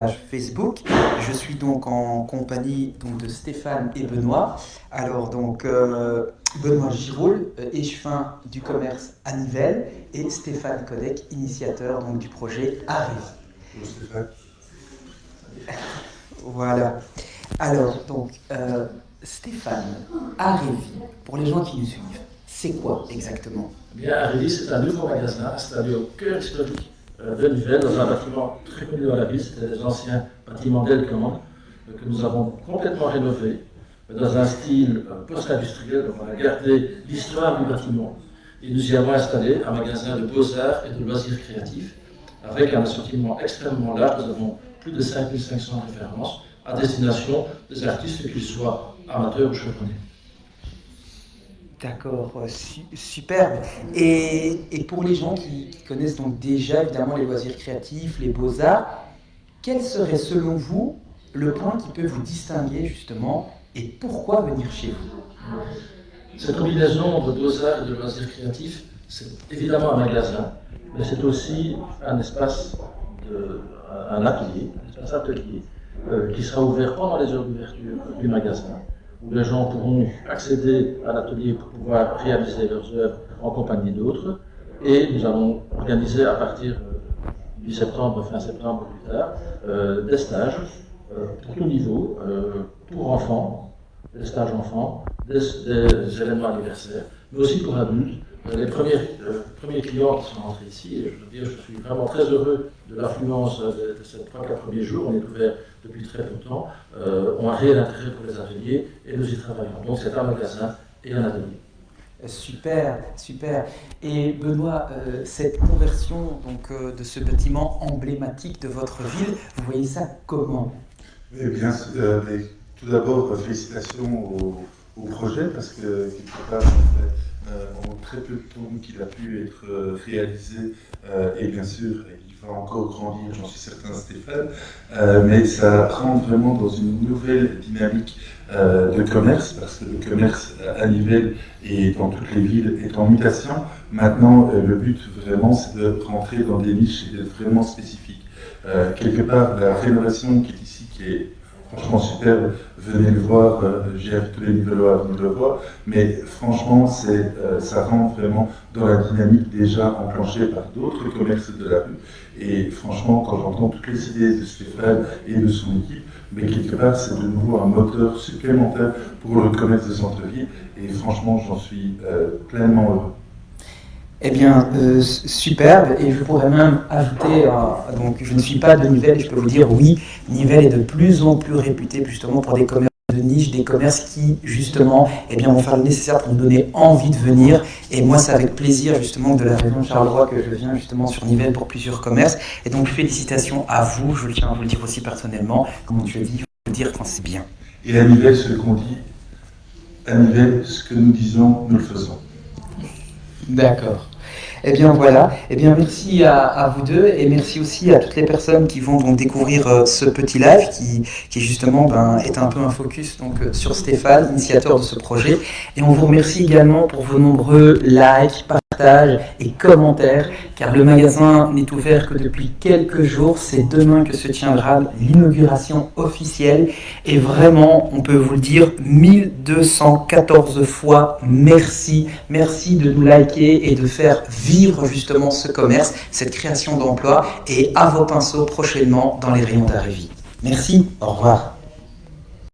page Facebook. Je suis donc en compagnie de Stéphane et Benoît. Alors Benoît Giroul, échevin du commerce à Nivelles, et Stéphane Codec, initiateur du projet Arévi. Bonjour Stéphane. Voilà. Alors Stéphane, Arévi, pour les gens qui nous suivent, c'est quoi exactement? Bien, Arévi, c'est un nouveau magasin installé au cœur historique de Nivelles, dans un bâtiment très connu dans la ville. C'était les anciens bâtiments Delcommande que nous avons complètement rénovés dans un style post-industriel. Donc on a gardé l'histoire du bâtiment et nous y avons installé un magasin de beaux-arts et de loisirs créatifs avec un assortiment extrêmement large. Nous avons plus de 5500 références à destination des artistes, qu'ils soient amateurs ou chevronnés. D'accord, superbe. Et pour les gens qui connaissent donc déjà évidemment les loisirs créatifs, les beaux-arts, quel serait selon vous le point qui peut vous distinguer justement et pourquoi venir chez vous? Cette combinaison de beaux-arts et de loisirs créatifs, c'est évidemment un magasin, mais c'est aussi un espace, un atelier, qui sera ouvert pendant les heures d'ouverture du magasin, où les gens pourront accéder à l'atelier pour pouvoir réaliser leurs œuvres en compagnie d'autres. Et nous allons organiser à partir du septembre, fin septembre plus tard, des stages pour tout niveau, pour enfants, des stages enfants, des événements anniversaires, mais aussi pour adultes. Les premiers clients qui sont rentrés ici, et je veux dire, je suis vraiment très heureux de l'affluence de ces 3-4 premiers jours, on est ouvert depuis très peu de temps, ont un réel intérêt pour les ateliers et nous y travaillons. Donc c'est un magasin et un atelier. Super, super. Et Benoît, cette conversion de ce bâtiment emblématique de votre ville, vous voyez ça comment? Eh bien, tout d'abord, félicitations au projet, parce que quelque part, ça fait en très peu de temps qu'il a pu être réalisé, et bien sûr, il va encore grandir, j'en suis certain, Stéphane, mais ça rentre vraiment dans une nouvelle dynamique de commerce, parce que le commerce à Nivelles et dans toutes les villes est en mutation. Maintenant, le but vraiment, c'est de rentrer dans des niches et d'être vraiment spécifique. Quelque part, la rénovation qui est ici, qui est franchement superbe, venez le voir, j'ai tous les Nivellois à venir le voir, mais franchement, ça rentre vraiment dans la dynamique déjà enclenchée par d'autres commerces de la rue. Et franchement, quand j'entends toutes les idées de Stéphane et de son équipe, mais quelque part, c'est de nouveau un moteur supplémentaire pour le commerce de centre-ville, et franchement, j'en suis pleinement heureux. Eh bien, superbe, et je pourrais même ajouter, je ne suis pas de Nivelles, et je peux vous dire, oui, Nivelles est de plus en plus réputé justement pour des commerces de niche, des commerces qui, justement, vont faire le nécessaire pour nous donner envie de venir. Et moi, c'est avec plaisir, justement, de la région de Charleroi que je viens, justement, sur Nivelles pour plusieurs commerces. Et donc, félicitations à vous, je tiens à vous le dire aussi personnellement, comme tu l'as dit, il faut le dire quand c'est bien. Et à Nivelles, ce qu'on dit, à Nivelles, ce que nous disons, nous le faisons. D'accord. Eh bien voilà, merci à vous deux et merci aussi à toutes les personnes qui vont donc découvrir ce petit live qui justement est un peu un focus sur Stéphane, initiateur de ce projet. Et on vous remercie également pour vos nombreux likes, partages et commentaires, car le magasin n'est ouvert que depuis quelques jours. C'est demain que se tiendra l'inauguration officielle et vraiment, on peut vous le dire, 1214 fois merci de nous liker et de faire vivre justement ce commerce, cette création d'emplois, et à vos pinceaux prochainement dans les rayons d'Arévi. Merci, au revoir.